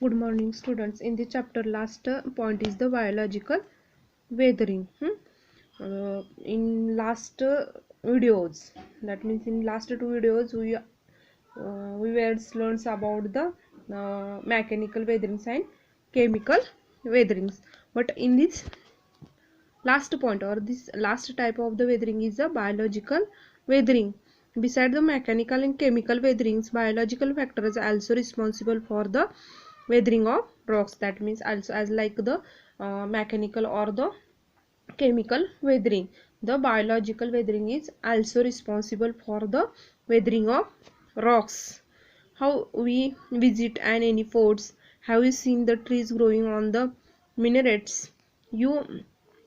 Good morning, students. In the chapter, last point is the biological weathering. In last videos, that means in last two videos, we were learns about the mechanical weatherings and chemical weatherings. But in this last point, or this last type of the weathering, is the biological weathering. Beside the mechanical and chemical weatherings, biological factors are also responsible for the weathering of rocks. That means also as like the mechanical or the chemical weathering, the biological weathering is also responsible for the weathering of rocks. How we visit and any forts? Have you seen the trees growing on the minarets? You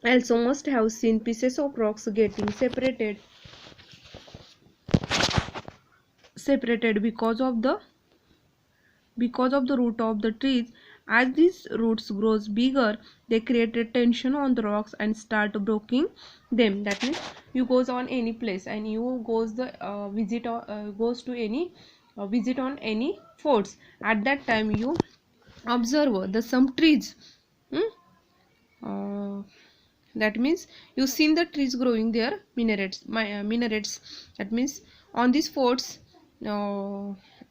also must have seen pieces of rocks getting separated because of the root of the trees. As these roots grows bigger, they create a tension on the rocks and start breaking them. That means you goes on any place and you goes the visit or goes to any visit on any forts. At that time you observe the some trees. Hmm? That means you seen the trees growing there, minarets. That means on these forts,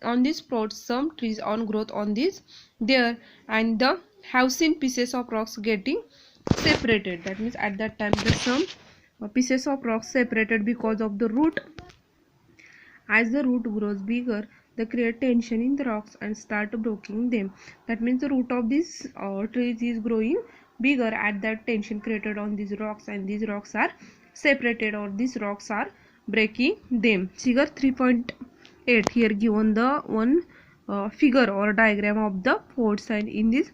on these plots, some trees on growth on this there, and the have seen pieces of rocks getting separated. That means at that time the some pieces of rocks separated because of the root. As the root grows bigger, they create tension in the rocks and start breaking them. That means the root of these trees is growing bigger. At that tension created on these rocks, and these rocks are separated, or these rocks are breaking them. Figure 3.8 here given the one figure or diagram of the forts, and in this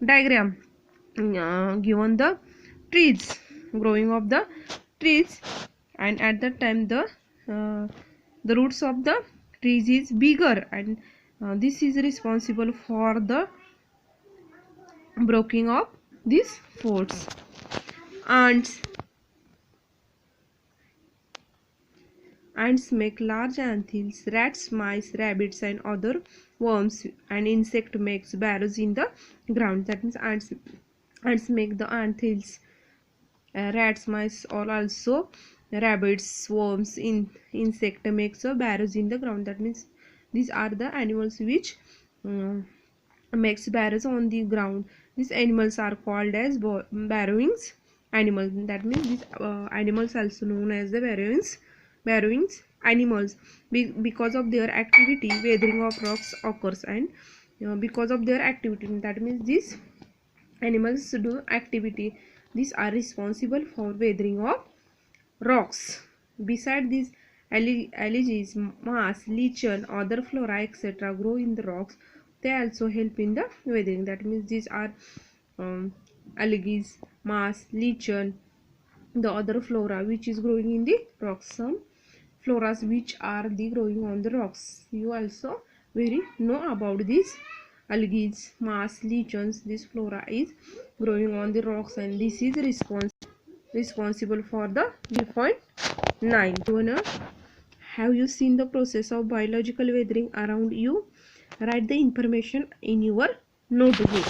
diagram given the trees growing of the trees, and at that time the roots of the trees is bigger, and this is responsible for the breaking of these forts. Ants Ants make large anthills. Rats, mice, rabbits, and other worms and insect makes burrows in the ground. That means ants make the anthills. Rats, mice, or also rabbits, worms, insect makes burrows in the ground. That means these are the animals which makes burrows on the ground. These animals are called as burrowing animals. That means these animals also known as the burrowing animals. Because of their activity, weathering of rocks occurs, and because of their activity, that means these animals do activity. These are responsible for weathering of rocks. Beside these algae, moss, lichen, other flora, etc. grow in the rocks. They also help in the weathering. That means these are algae, moss, lichen, the other flora which is growing in the rocks. Some floras which are the growing on the rocks. You also very know about this algae, moss, lichens. This flora is growing on the rocks, and this is responsible for the 3.9. Have you seen the process of biological weathering around you? Write the information in your notebook.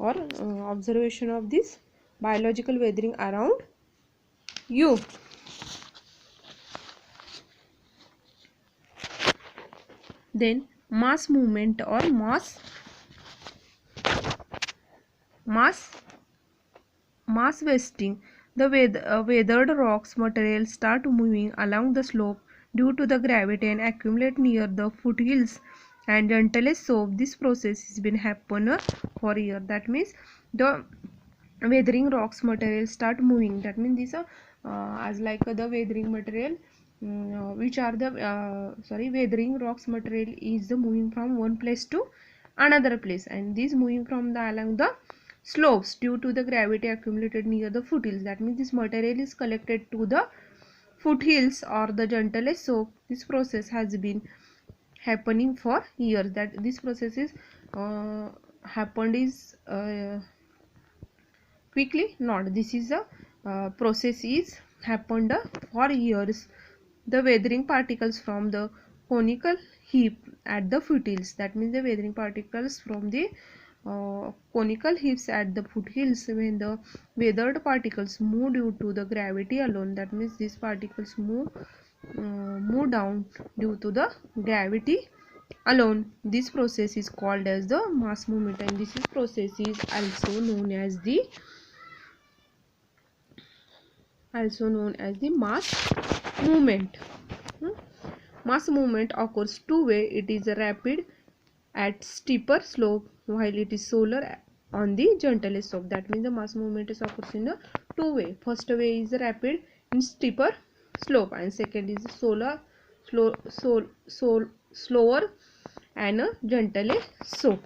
Observation of this biological weathering around you. Then mass movement or mass wasting. The weathered rocks material start moving along the slope due to the gravity and accumulate near the foothills and gentle slope. This process has been happening for years. That means the weathering rocks material start moving. That means these are as like the weathering material which are the weathering rocks material is the moving from one place to another place, and this moving from the along the slopes due to the gravity accumulated near the foothills. That means this material is collected to the foothills or the gentle slope. This process has been happening for years. That this process is happened is quickly not. This is a process is happened for years. The weathering particles from the conical heap at the foothills. That means the weathering particles from the conical heaps at the foothills. When the weathered particles move due to the gravity alone, that means these particles move down due to the gravity alone. This process is called as the mass movement, and this process is also known as the mass movement. Mass movement occurs two way. It is rapid at steeper slope while it is slower on the gentle slope. That means the mass movement is occurs in a two way. First way is rapid in steeper slope, and second is slower and a gentle slope.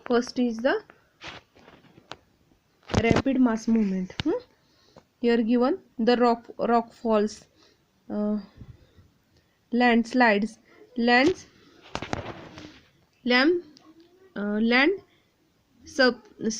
First is the rapid mass movement. Here given the rock falls, landslides, lands land land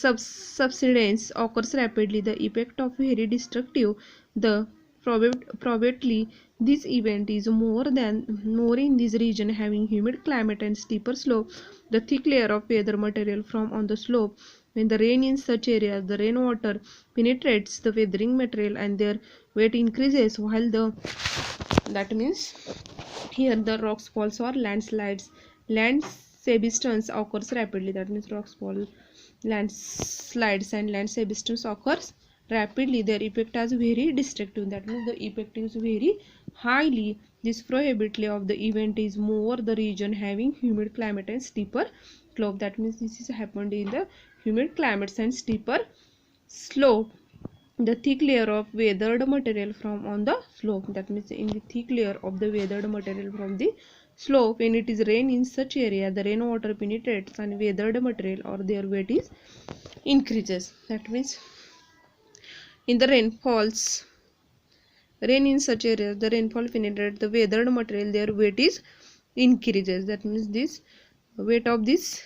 subsidence occurs rapidly. The effect of very destructive. The probably this event is more in this region having humid climate and steeper slope. The thick layer of weather material from on the slope. When the rain in such areas, the rainwater penetrates the weathering material and their weight increases, while that means here the rocks falls or landslides. Land subsidence occurs rapidly. That means rocks fall, landslides and land subsidence occurs rapidly. Their effect is very destructive. That means the effect is very highly. This probability of the event is more the region having humid climate and steeper slope. That means this is happened in the humid climates and steeper slope. The thick layer of weathered material from on the slope. That means in the thick layer of the weathered material from the slope, when it is rain in such area, the rainwater penetrates and weathered material or their weight is increases. That means in the rain in such areas, the rainfall penetrates the weathered material, their weight is increases. That means this weight of this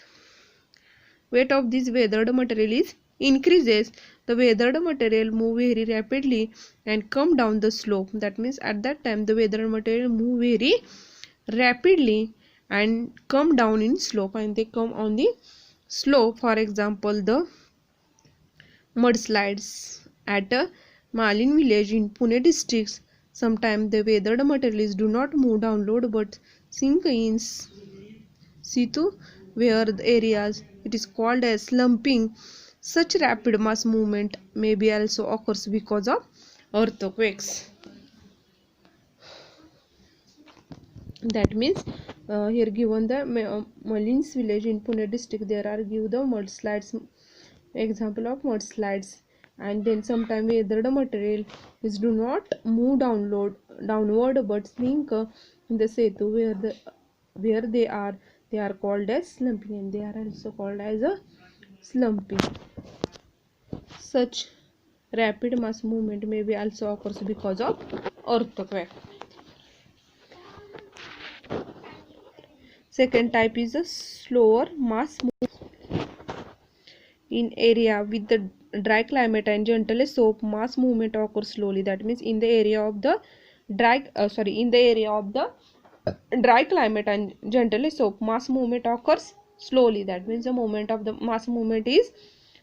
weathered material is increases. The weathered material move very rapidly and come down the slope. That means at that time the weathered material move very rapidly and come down in slope, and they come on the slope. For example, the mudslides at a Malin village in Pune district. Sometimes the weathered materials do not move downward but sink in situ where the areas. It is called as slumping. Such rapid mass movement may be also occurs because of earthquakes. That means here given the Malins village in Pune district, there are give the mudslides, example of mudslides. And then sometime weathered material is do not move downward but sink in the setu where they are called as slumping, and they are also called as a slumping. Such rapid mass movement may be also occurs because of earthquake. Second type is a slower mass movement. In area with the dry climate and gentle slope, mass movement occurs slowly. That means in the area of the dry climate and gentle slope, mass movement occurs slowly. That means the moment of the mass movement is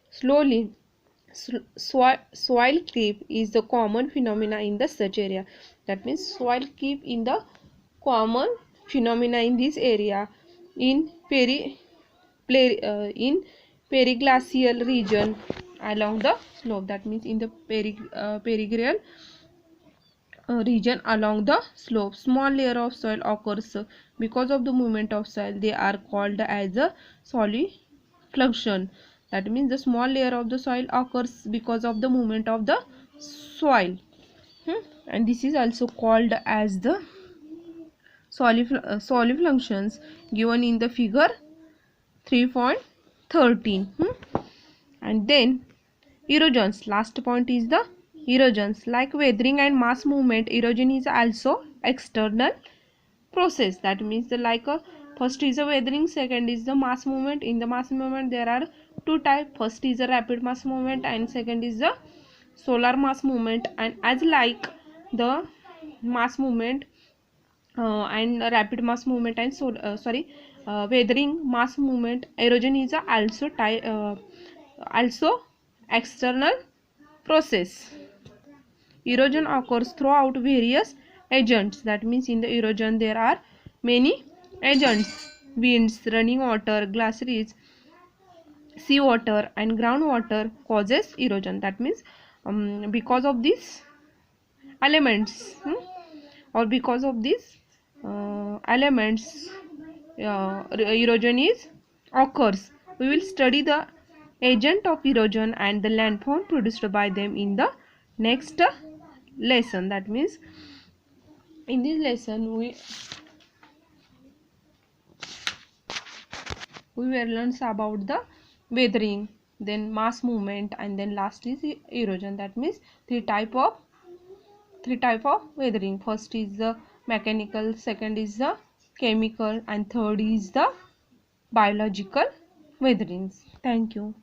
slowly. Soil creep is the common phenomena in the such area. That means soil creep in the common phenomena in this area in periglacial region along the slope. That means in the periglacial region along the slope, small layer of soil occurs because of the movement of soil. They are called as a solifluction. That means the small layer of the soil occurs because of the movement of the soil, and this is also called as the solifluctions given in the figure 3.13. And then erosions. Last point is the erosions. Like weathering and mass movement, erosion is also external process. That means first is a weathering, second is the mass movement. In the mass movement there are two types. First is a rapid mass movement and second is the solar mass movement. And as like the mass movement, and rapid mass movement and weathering mass movement. Erosion is also external process. Erosion occurs throughout various agents. That means in the erosion there are many agents: winds, running water, glaciers, seawater, and groundwater causes erosion. That means because of these elements, or because of these elements, erosion is occurs. We will study the agent of erosion and the landform produced by them in the next lesson. That means in this lesson we will learn about the weathering, then mass movement, and then last is erosion. That means three type of weathering. First is the mechanical, second is the chemical, and third is the biological weatherings. Thank you.